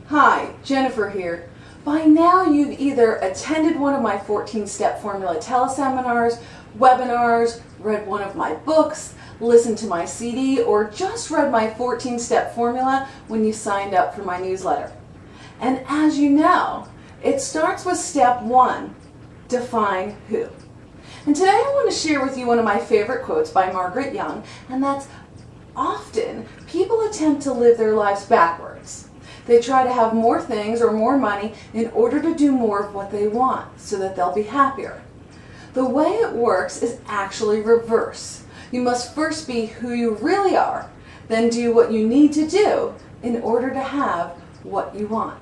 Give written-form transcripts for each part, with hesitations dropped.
Hi, Jennifer here. By now you've either attended one of my 14-step formula teleseminars, webinars, read one of my books, listened to my CD, or just read my 14-step formula when you signed up for my newsletter. And as you know, it starts with step 1, define who. And today I want to share with you one of my favorite quotes by Margaret Young, and that's, often people attempt to live their lives backwards. They try to have more things or more money in order to do more of what they want so that they'll be happier. The way it works is actually reverse. You must first be who you really are, then do what you need to do in order to have what you want.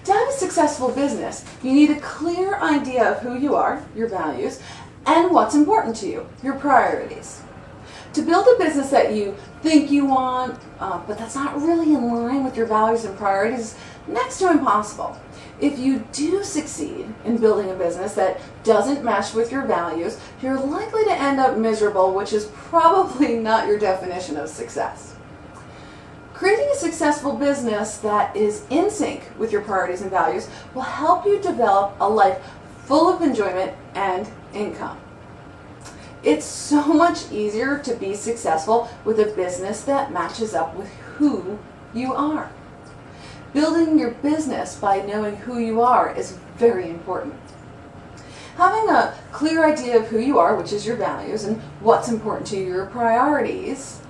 To have a successful business, you need a clear idea of who you are, your values, and what's important to you, your priorities. To build a business that you think you want, but that's not really in line with your values and priorities, is next to impossible. If you do succeed in building a business that doesn't mesh with your values, you're likely to end up miserable, which is probably not your definition of success. Creating a successful business that is in sync with your priorities and values will help you develop a life full of enjoyment and income. It's so much easier to be successful with a business that matches up with who you are. Building your business by knowing who you are is very important. Having a clear idea of who you are, which is your values, and what's important to you, your priorities,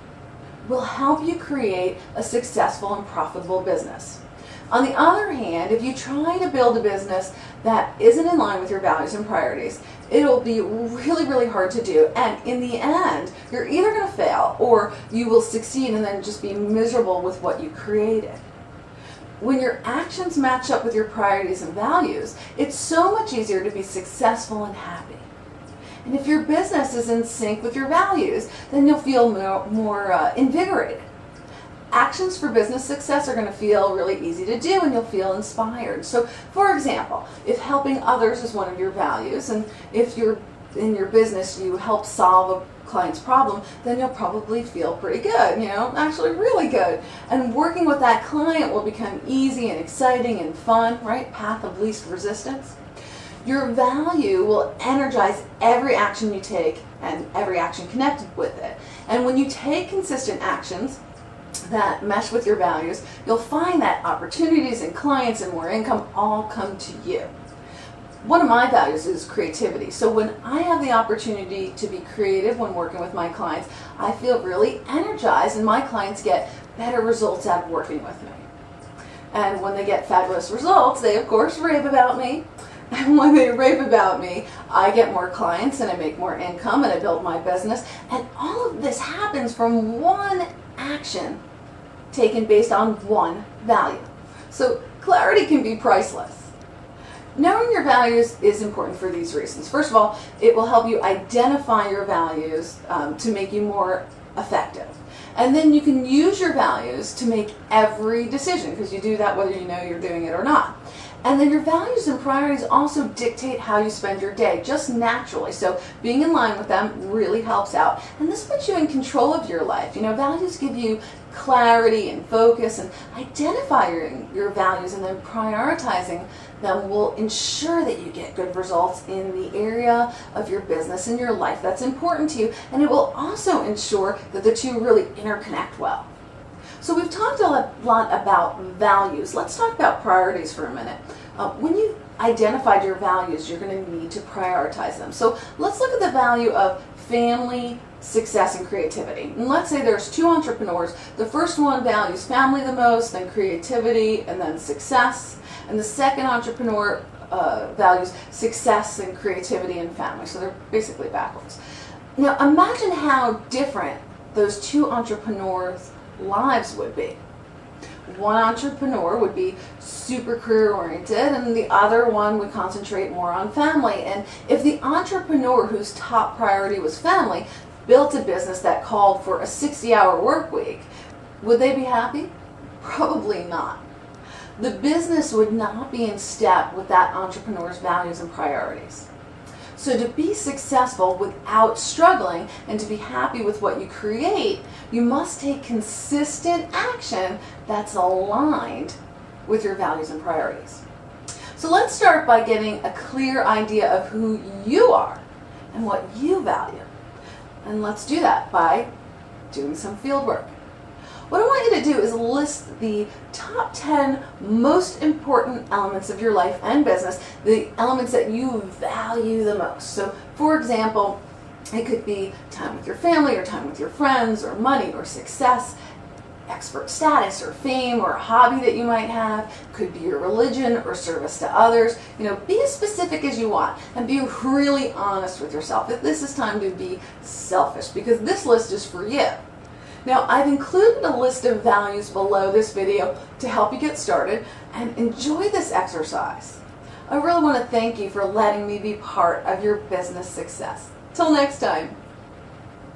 will help you create a successful and profitable business. On the other hand, if you try to build a business that isn't in line with your values and priorities, it'll be really hard to do, and in the end, you're either going to fail or you will succeed and then just be miserable with what you created. When your actions match up with your priorities and values, it's so much easier to be successful and happy. And if your business is in sync with your values, then you'll feel more invigorated. Actions for business success are going to feel really easy to do, and you'll feel inspired. So, for example, if helping others is one of your values, and if in your business you help solve a client's problem, then you'll probably feel pretty good, actually really good. And working with that client will become easy and exciting and fun, right? Path of least resistance. Your value will energize every action you take and every action connected with it. And when you take consistent actions that mesh with your values, you'll find that opportunities and clients and more income all come to you. One of my values is creativity. So when I have the opportunity to be creative when working with my clients, I feel really energized, and my clients get better results out of working with me. And when they get fabulous results, they of course rave about me. And when they rave about me, I get more clients and I make more income and I build my business. And all of this happens from one action taken based on one value. So clarity can be priceless. Knowing your values is important for these reasons. First of all, it will help you identify your values to make you more effective. And then you can use your values to make every decision, because you do that whether you know you're doing it or not. And then your values and priorities also dictate how you spend your day, just naturally. So being in line with them really helps out. And this puts you in control of your life. Values give you clarity and focus, and identifying your values and then prioritizing them will ensure that you get good results in the area of your business and your life that's important to you. And it will also ensure that the two really interconnect well. So we've talked a lot about values. Let's talk about priorities for a minute. When you've identified your values, you're going to need to prioritize them. So let's look at the value of family, success, and creativity. And let's say there's two entrepreneurs. The first one values family the most, then creativity, and then success. And the second entrepreneur values success and creativity and family. So they're basically backwards. Now imagine how different those two entrepreneurs' lives would be. One entrepreneur would be super career oriented, and the other one would concentrate more on family. And if the entrepreneur whose top priority was family built a business that called for a 60-hour work week, would they be happy? Probably not. The business would not be in step with that entrepreneur's values and priorities. So to be successful without struggling and to be happy with what you create, you must take consistent action that's aligned with your values and priorities. So let's start by getting a clear idea of who you are and what you value. And let's do that by doing some field work. What I want you to do is list the top 10 most important elements of your life and business, the elements that you value the most. So, for example, it could be time with your family or time with your friends or money or success, expert status or fame or a hobby that you might have. It could be your religion or service to others. Be as specific as you want and be really honest with yourself. If this is time to be selfish, because this list is for you. Now, I've included a list of values below this video to help you get started and enjoy this exercise. I really want to thank you for letting me be part of your business success. Till next time.